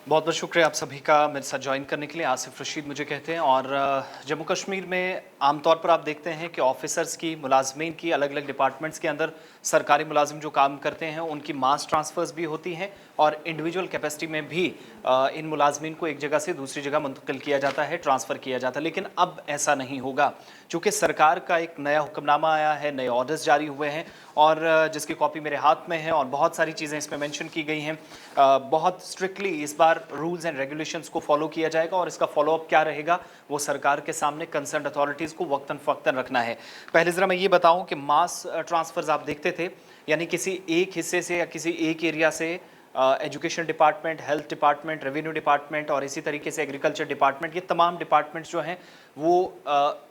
बहुत बहुत शुक्रिया आप सभी का मेरे साथ ज्वाइन करने के लिए। आसिफ रशीद मुझे कहते हैं और जम्मू कश्मीर में आमतौर पर आप देखते हैं कि ऑफिसर्स की, मुलाजमीन की अलग अलग डिपार्टमेंट्स के अंदर सरकारी मुलाजिम जो काम करते हैं उनकी मास ट्रांसफ़र्स भी होती हैं और इंडिविजुअल कैपेसिटी में भी इन मुलाजमीन को एक जगह से दूसरी जगह मुंतकिल किया जाता है, ट्रांसफ़र किया जाता है। लेकिन अब ऐसा नहीं होगा, चूँकि सरकार का एक नया हुक्मनामा आया है, नए ऑर्डर्स जारी हुए हैं और जिसकी कॉपी मेरे हाथ में है और बहुत सारी चीज़ें इसमें मेंशन की गई हैं। बहुत स्ट्रिक्टली इस बार रूल्स एंड रेगुलेशंस को फॉलो किया जाएगा और इसका फॉलोअप क्या रहेगा वो सरकार के सामने कंसर्न अथॉरिटीज़ को वक्तन फ़क्तन रखना है। पहले ज़रा मैं ये बताऊं कि मास ट्रांसफ़र्स आप देखते थे, यानी किसी एक हिस्से से या किसी एक एरिया से education department, health department, revenue department और इसी तरीके से एग्रीकल्चर डिपार्टमेंट, ये तमाम डिपार्टमेंट्स जो हैं वो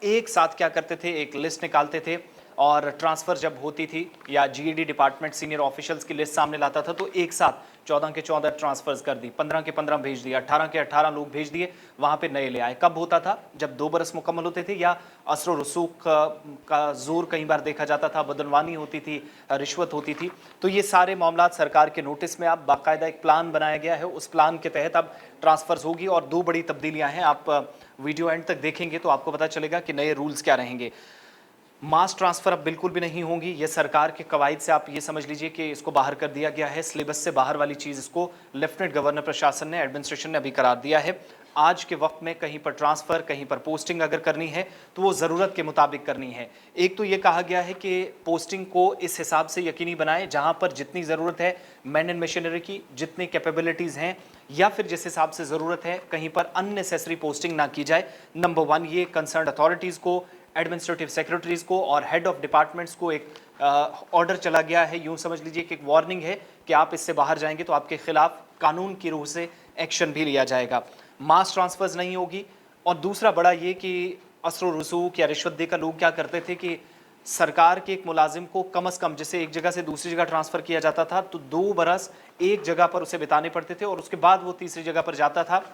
एक साथ क्या करते थे, एक लिस्ट निकालते थे और ट्रांसफ़र जब होती थी या जीईडी डिपार्टमेंट सीनियर ऑफिशियल्स की लिस्ट सामने लाता था तो एक साथ 14 के 14 ट्रांसफ़र्स कर दी, 15 के 15 भेज दिए, 18 के 18 लोग भेज दिए, वहाँ पे नए ले आए। कब होता था? जब 2 बरस मुकम्मल होते थे या असर रसूख का ज़ोर कई बार देखा जाता था, बदनवानी होती थी, रिश्वत होती थी। तो ये सारे मामलात सरकार के नोटिस में अब बाकायदा एक प्लान बनाया गया है, उस प्लान के तहत अब ट्रांसफ़र्स होगी और 2 बड़ी तब्दीलियाँ हैं। आप वीडियो एंड तक देखेंगे तो आपको पता चलेगा कि नए रूल्स क्या रहेंगे। मास ट्रांसफ़र अब बिल्कुल भी नहीं होंगी, ये सरकार के कवायद से आप ये समझ लीजिए कि इसको बाहर कर दिया गया है। सिलेबस से बाहर वाली चीज़ इसको लेफ्टिनेंट गवर्नर प्रशासन ने, एडमिनिस्ट्रेशन ने अभी करार दिया है। आज के वक्त में कहीं पर ट्रांसफ़र, कहीं पर पोस्टिंग अगर करनी है तो वो ज़रूरत के मुताबिक करनी है। एक तो ये कहा गया है कि पोस्टिंग को इस हिसाब से यकीनी बनाएं जहाँ पर जितनी ज़रूरत है मैन एंड मशीनरी की, जितनी कैपेबिलिटीज़ हैं या फिर जिस हिसाब से ज़रूरत है कहीं पर अननेसेसरी पोस्टिंग ना की जाए। नंबर 1 ये कंसर्न अथॉरिटीज़ को, एडमिनिस्ट्रेटिव सेक्रेटरीज को और हेड ऑफ डिपार्टमेंट्स को एक ऑर्डर चला गया है। यूं समझ लीजिए कि एक वार्निंग है कि आप इससे बाहर जाएंगे तो आपके खिलाफ कानून की रूह से एक्शन भी लिया जाएगा। मास ट्रांसफर्स नहीं होगी। और दूसरा बड़ा ये कि असर रसूख या रिश्वत देकर लोग क्या करते थे कि सरकार के एक मुलाजिम को कम से कम, जैसे एक जगह से दूसरी जगह ट्रांसफ़र किया जाता था तो 2 बरस एक जगह पर उसे बिताने पड़ते थे और उसके बाद वो तीसरी जगह पर जाता था।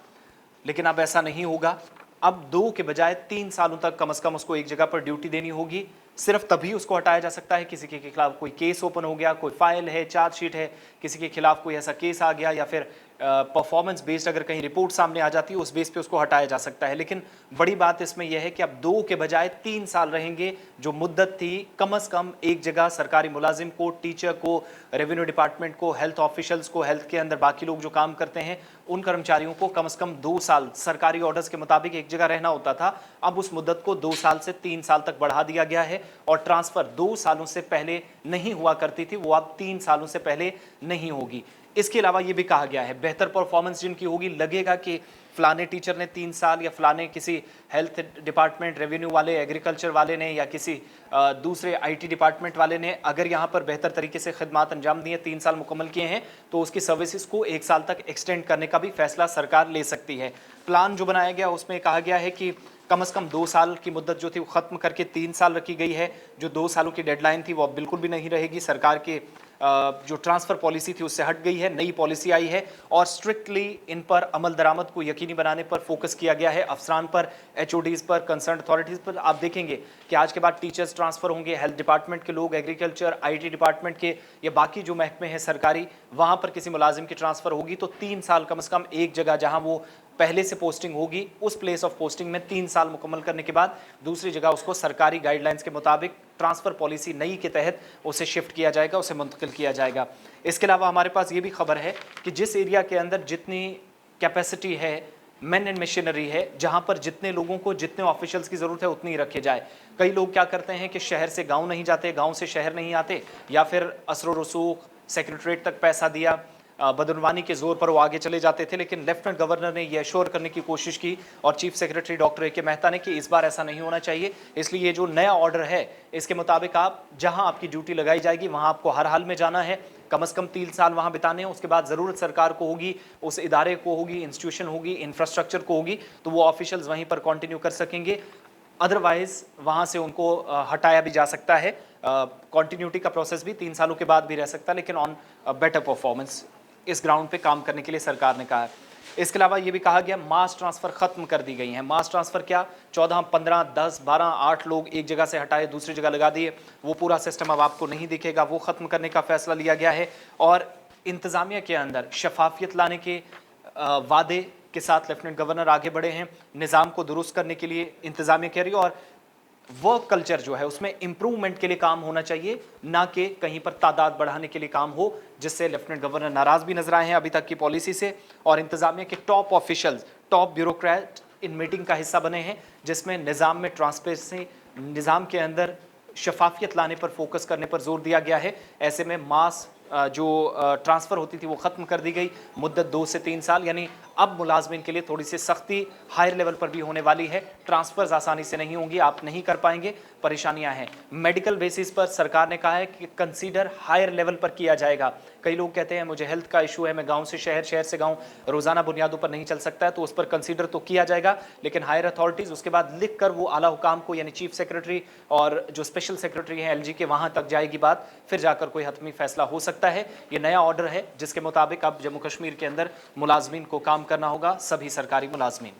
लेकिन अब ऐसा नहीं होगा। अब 2 के बजाय 3 सालों तक कम से कम उसको एक जगह पर ड्यूटी देनी होगी। सिर्फ तभी उसको हटाया जा सकता है किसी के खिलाफ कोई केस ओपन हो गया, कोई फाइल है, चार्जशीट है, किसी के खिलाफ कोई ऐसा केस आ गया या फिर परफॉर्मेंस बेस्ड अगर कहीं रिपोर्ट सामने आ जाती है, उस बेस पे उसको हटाया जा सकता है। लेकिन बड़ी बात इसमें यह है कि अब 2 के बजाय 3 साल रहेंगे। जो मुद्दत थी कम से कम एक जगह सरकारी मुलाजिम को, टीचर को, रेवेन्यू डिपार्टमेंट को, हेल्थ ऑफिशियल्स को, हेल्थ के अंदर बाकी लोग जो काम करते हैं उन कर्मचारियों को कम से कम 2 साल सरकारी ऑर्डर्स के मुताबिक एक जगह रहना होता था। अब उस मुद्दत को 2 साल से 3 साल तक बढ़ा दिया गया है और ट्रांसफ़र 2 सालों से पहले नहीं हुआ करती थी, वो अब 3 सालों से पहले नहीं होगी। इसके अलावा ये भी कहा गया है बेहतर परफॉर्मेंस जिनकी होगी, लगेगा कि फलाने टीचर ने 3 साल या फलाने किसी हेल्थ डिपार्टमेंट, रेवेन्यू वाले, एग्रीकल्चर वाले ने या किसी दूसरे आईटी डिपार्टमेंट वाले ने अगर यहाँ पर बेहतर तरीके से खिदमात अंजाम दिए, 3 साल मुकम्मल किए हैं तो उसकी सर्विसेज को 1 साल तक एक्सटेंड करने का भी फैसला सरकार ले सकती है। प्लान जो बनाया गया उसमें कहा गया है कि कम से कम 2 साल की मुद्दत जो थी वो ख़त्म करके 3 साल रखी गई है। जो 2 सालों की डेडलाइन थी वो अब बिल्कुल भी नहीं रहेगी। सरकार के जो ट्रांसफ़र पॉलिसी थी उससे हट गई है, नई पॉलिसी आई है और स्ट्रिक्टली इन पर अमल दरामद को यकीनी बनाने पर फोकस किया गया है। अफसरान पर, एचओडीज़ पर, कंसर्न अथॉरिटीज़ पर। आप देखेंगे कि आज के बाद टीचर्स ट्रांसफ़र होंगे, हेल्थ डिपार्टमेंट के लोग, एग्रीकल्चर, आईटी डिपार्टमेंट के या बाकी जो महकमे हैं सरकारी, वहाँ पर किसी मुलाजिम की ट्रांसफ़र होगी तो 3 साल कम से कम एक जगह जहाँ वो पहले से पोस्टिंग होगी उस प्लेस ऑफ पोस्टिंग में 3 साल मुकम्मल करने के बाद दूसरी जगह उसको सरकारी गाइडलाइंस के मुताबिक ट्रांसफ़र पॉलिसी नई के तहत उसे शिफ्ट किया जाएगा, उसे मुंतकिल किया जाएगा। इसके अलावा हमारे पास ये भी खबर है कि जिस एरिया के अंदर जितनी कैपेसिटी है, मैन एंड मशीनरी है, जहाँ पर जितने लोगों को, जितने ऑफिशियल्स की ज़रूरत है उतनी ही रखे जाए। कई लोग क्या करते हैं कि शहर से गाँव नहीं जाते, गाँव से शहर नहीं आते, या फिर असर रसूख सेक्रेटरीट तक पैसा दिया, बदनवानी के जोर पर वो आगे चले जाते थे। लेकिन लेफ्टिनेंट गवर्नर ने यह एश्योर करने की कोशिश की और चीफ सेक्रेटरी डॉक्टर ए के मेहता ने कि इस बार ऐसा नहीं होना चाहिए। इसलिए ये जो नया ऑर्डर है इसके मुताबिक आप जहां आपकी ड्यूटी लगाई जाएगी वहां आपको हर हाल में जाना है, कम से कम 3 साल वहां बिताने हैं। उसके बाद ज़रूरत सरकार को होगी, उस इदारे को होगी, इंस्टीट्यूशन होगी, इंफ्रास्ट्रक्चर को होगी तो वो ऑफिशियल्स वहीं पर कंटिन्यू कर सकेंगे। अदरवाइज वहाँ से उनको हटाया भी जा सकता है। कंटिन्यूटी का प्रोसेस भी 3 सालों के बाद भी रह सकता है, लेकिन ऑन बेटर परफॉर्मेंस इस ग्राउंड पे काम करने के लिए सरकार ने कहा है। इसके अलावा ये भी कहा गया मास ट्रांसफ़र ख़त्म कर दी गई हैं। मास ट्रांसफ़र क्या, 14, 15, 10, 12, 8 लोग एक जगह से हटाए दूसरी जगह लगा दिए, वो पूरा सिस्टम अब आपको नहीं दिखेगा, वो ख़त्म करने का फैसला लिया गया है। और इंतज़ामिया के अंदर शफाफियत लाने के वादे के साथ लेफ्टिनेंट गवर्नर आगे बढ़े हैं, निज़ाम को दुरुस्त करने के लिए इंतजामिया कह रही है, और वर्क कल्चर जो है उसमें इंप्रूवमेंट के लिए काम होना चाहिए, ना कि कहीं पर तादाद बढ़ाने के लिए काम हो, जिससे लेफ्टिनेंट गवर्नर नाराज भी नजर आए हैं अभी तक की पॉलिसी से। और इंतजामिया के top officials, top bureaucrat in meeting का हिस्सा बने हैं, जिसमें निज़ाम में ट्रांसपेरेंसी, निज़ाम के अंदर शफाफियत लाने पर फोकस करने पर जोर दिया गया है। ऐसे में मास जो ट्रांसफ़र होती थी वो ख़त्म कर दी गई, मुद्दत 2 से 3 साल, यानी अब मुलाजमिन के लिए थोड़ी सी सख्ती हायर लेवल पर भी होने वाली है। ट्रांसफ़र्स आसानी से नहीं होंगी, आप नहीं कर पाएंगे, परेशानियां हैं। मेडिकल बेसिस पर सरकार ने कहा है कि कंसीडर हायर लेवल पर किया जाएगा। कई लोग कहते हैं मुझे हेल्थ का इशू है, मैं गांव से शहर, शहर से गांव रोज़ाना बुनियादों पर नहीं चल सकता है, तो उस पर कंसीडर तो किया जाएगा, लेकिन हायर अथॉरिटीज़ उसके बाद लिख कर वो आला हुकाम को, यानी चीफ सेक्रेटरी और जो स्पेशल सेक्रेटरी हैं LG के, वहाँ तक जाएगी बात, फिर जाकर कोई हतमी फैसला हो सकता है। ये नया ऑर्डर है जिसके मुताबिक अब जम्मू कश्मीर के अंदर मुलाजमीन को काम करना होगा, सभी सरकारी मुलाजमीन।